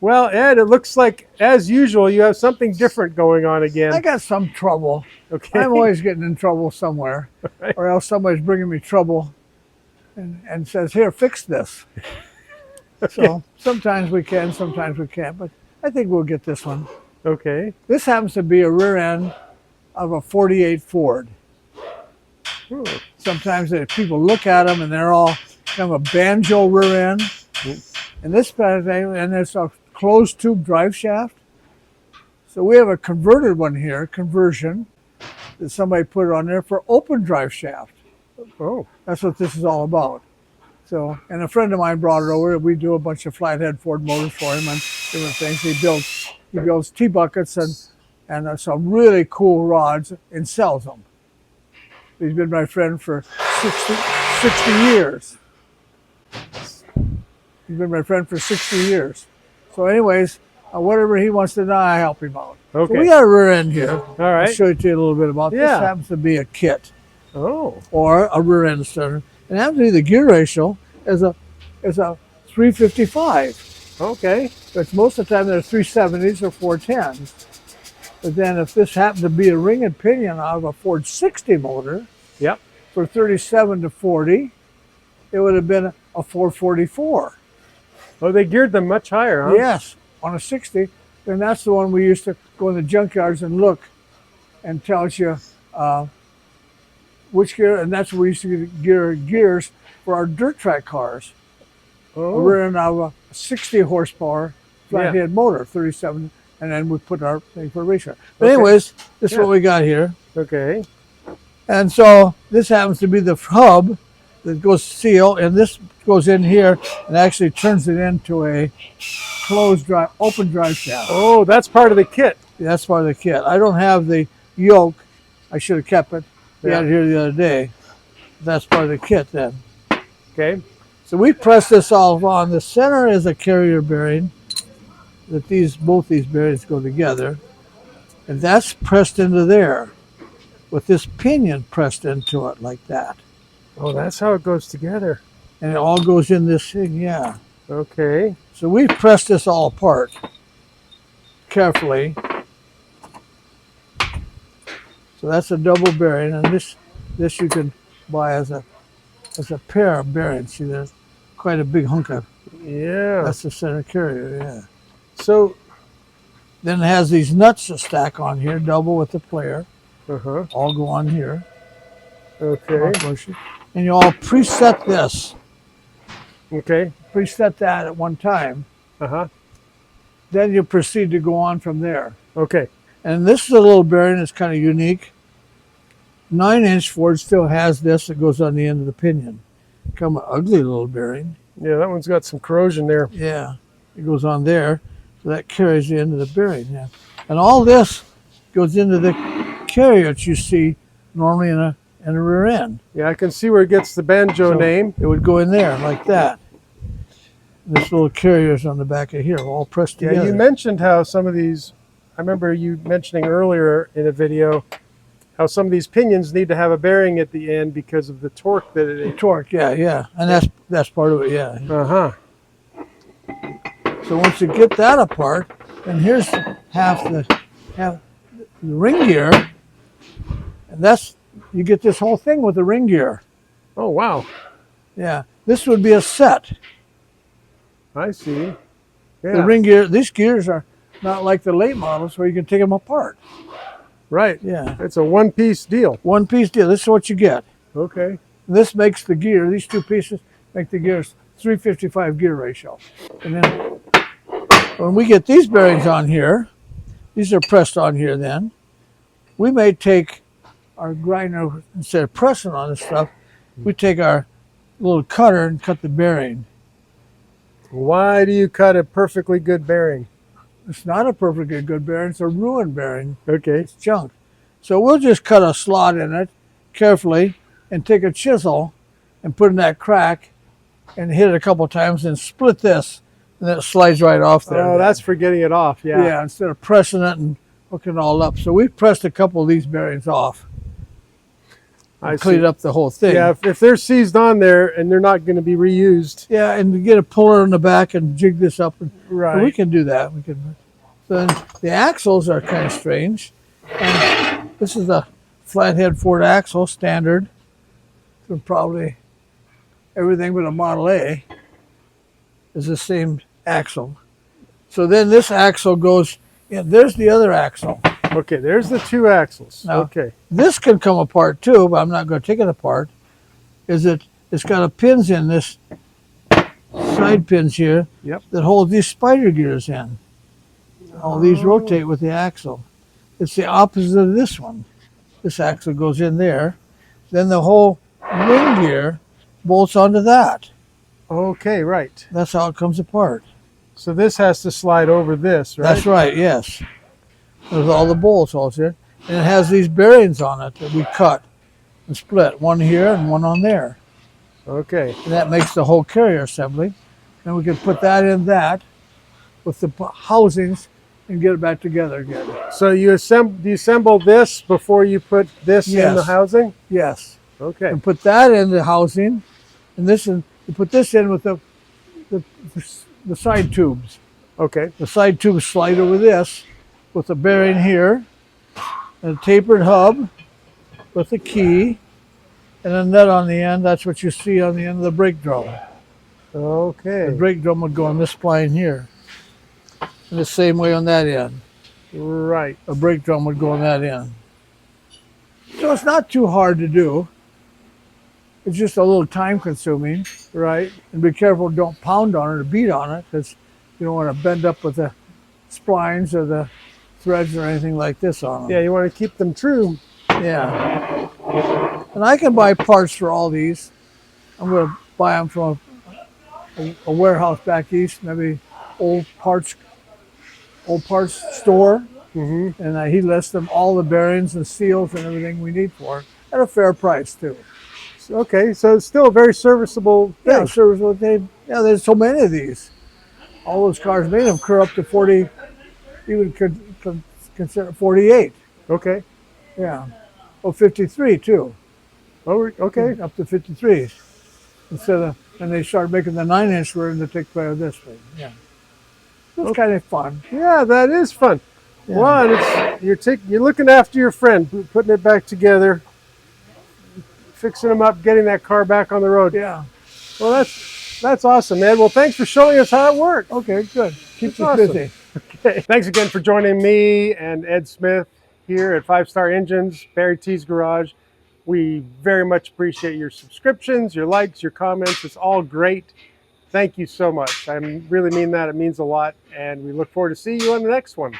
Well, Ed, it looks like, as usual, you have something different going on again. I got some trouble. Okay. I'm always getting in trouble somewhere, Right. or else somebody's bringing me trouble and says, here, fix this. So sometimes we can, sometimes we can't, but I think we'll get this one. Okay. This happens to be a rear end of a 48 Ford. Sometimes people look at them and they're all kind of a Banjo rear end. And this and it's a closed tube drive shaft. So we have a converted one here, conversion, that somebody put on there for open drive shaft. Oh. That's what this is all about. So, and a friend of mine brought it over. We do a bunch of Flathead Ford motors for him and different things. He builds T-buckets and some really cool rods and sells them. He's been my friend for 60 years. He's been my friend for 60 years. So anyways, whatever he wants to know, I help him out. Okay. So we got a rear end here. All right. I'll show it to you a little bit about. Yeah. This happens to be a kit. Oh. Or a rear end starter. And happens to be the gear ratio is a 355. Okay. But most of the time they're 370s or 410s. But then if this happened to be a ring and pinion out of a Ford 60 motor, Yep. for 37 to 40, it would have been a 444. Oh, they geared them much higher, huh? Yes, on a 60. And that's the one we used to go in the junkyards and look and tells you which gear, and that's where we used to get gears for our dirt track cars. Oh. We're in a 60 horsepower flathead motor, 37, and then we put our thing for a racer. But anyways, this is what we got here. Okay. And so this happens to be the hub that goes seal, and this goes in here and actually turns it into a closed drive, open drive shaft. Oh, that's part of the kit. That's part of the kit. I don't have the yoke. I should have kept it. We had it here the other day. That's part of the kit then. Okay. So we press this all on. The center is a carrier bearing that both these bearings go together. And that's pressed into there with this pinion pressed into it like that. Oh, that's how it goes together. And it all goes in this thing, yeah. Okay. So we pressed this all apart carefully. So that's a double bearing, and this you can buy as a pair of bearings. See, there's quite a big hunk of. Yeah. That's the center carrier, yeah. So. Then it has these nuts to stack on here, double with the player. Uh-huh. All go on here. Okay. And you all preset this. Okay. Preset that at one time. Uh-huh. Then you proceed to go on from there. Okay. And this is a little bearing that's kind of unique. 9-inch Ford still has this that goes on the end of the pinion. Kind of an ugly little bearing. Yeah, that one's got some corrosion there. Yeah, it goes on there. So that carries the end of the bearing. Yeah. And all this goes into the carrier that you see normally in a rear end. Yeah, I can see where it gets the Banjo name. It would go in there like that. And this little carrier's on the back of here, all pressed together. Yeah, you mentioned how some of these, I remember you mentioning earlier in a video, how some of these pinions need to have a bearing at the end because of the torque that it is. The torque, yeah. And that's part of it, yeah. Uh-huh. So once you get that apart, then here's half the ring gear. And you get this whole thing with the ring gear. Oh, wow. Yeah. This would be a set. I see. Yeah. The ring gear, these gears are not like the late models where you can take them apart. Right. Yeah. It's a one-piece deal. One-piece deal. This is what you get. Okay. This makes the gear, these two pieces make the gears 355 gear ratio. And then when we get these bearings on here, these are pressed on here then, we may take our grinder, instead of pressing on this stuff, we take our little cutter and cut the bearing. Why do you cut a perfectly good bearing? It's not a perfectly good bearing, it's a ruined bearing. Okay. It's junk. So we'll just cut a slot in it carefully and take a chisel and put in that crack and hit it a couple times and split this, and then it slides right off there. Oh, that's for getting it off, yeah. Yeah, instead of pressing it and hooking it all up. So we've pressed a couple of these bearings off. I clean see. up the whole thing. Yeah, if they're seized on there and they're not going to be reused. Yeah, and we get a puller in the back and jig this up. And Right. we can do that. We can. So then the axles are kind of strange. And this is a Flathead Ford axle, standard. So probably everything but a Model A is the same axle. So then this axle goes in. There's the other axle. Okay, there's the two axles. Now, okay. This can come apart too, but I'm not going to take it apart. It's got a pins in this side pins here Yep. that hold these spider gears in. All these rotate with the axle. It's the opposite of this one. This axle goes in there. Then the whole wing gear bolts onto that. Okay, right. That's how it comes apart. So this has to slide over this, right? That's right, yes. There's all the bolts all here. And it has these bearings on it that we cut and split. One here and one on there. Okay. And that makes the whole carrier assembly. And we can put that in that with the housings and get it back together again. So you assemble this before you put this in the Yes. housing? Yes. Okay. And put that in the housing, and this in, you put this in with the side tubes. Okay. The side tubes slide over this with a bearing here, and a tapered hub with a key, and a nut on the end. That's what you see on the end of the brake drum. Okay. The brake drum would go on this spline here. And the same way on that end. Right. A brake drum would go on that end. So it's not too hard to do. It's just a little time consuming. Right. And be careful, don't pound on it or beat on it, because you don't want to bend up with the splines or the threads or anything like this on them. Yeah, you want to keep them true. Yeah. And I can buy parts for all these. I'm going to buy them from a warehouse back east, maybe old parts store. Mm-hmm. And he lists them all the bearings and seals and everything we need for it at a fair price too. Okay, so it's still a very serviceable thing. Yeah, serviceable. There's so many of these. All those cars made them clear up to 40, even consider 48. Okay. Yeah. Oh, 53 too. Oh, okay. Up to 53. And they started making the 9-inch version to take care of this thing. Yeah. It's kind of fun. Yeah, that is fun. Yeah. One, you're looking after your friend, putting it back together, fixing them up, getting that car back on the road. Yeah. Well, that's awesome, Ed. Well, thanks for showing us how it works. Okay, good. Keeps you awesome. busy. Okay. Thanks again for joining me and Ed Smith here at 5 Star Engines, BarryTsGarage. We very much appreciate your subscriptions, your likes, your comments. It's all great. Thank you so much. I really mean that. It means a lot. And we look forward to seeing you on the next one.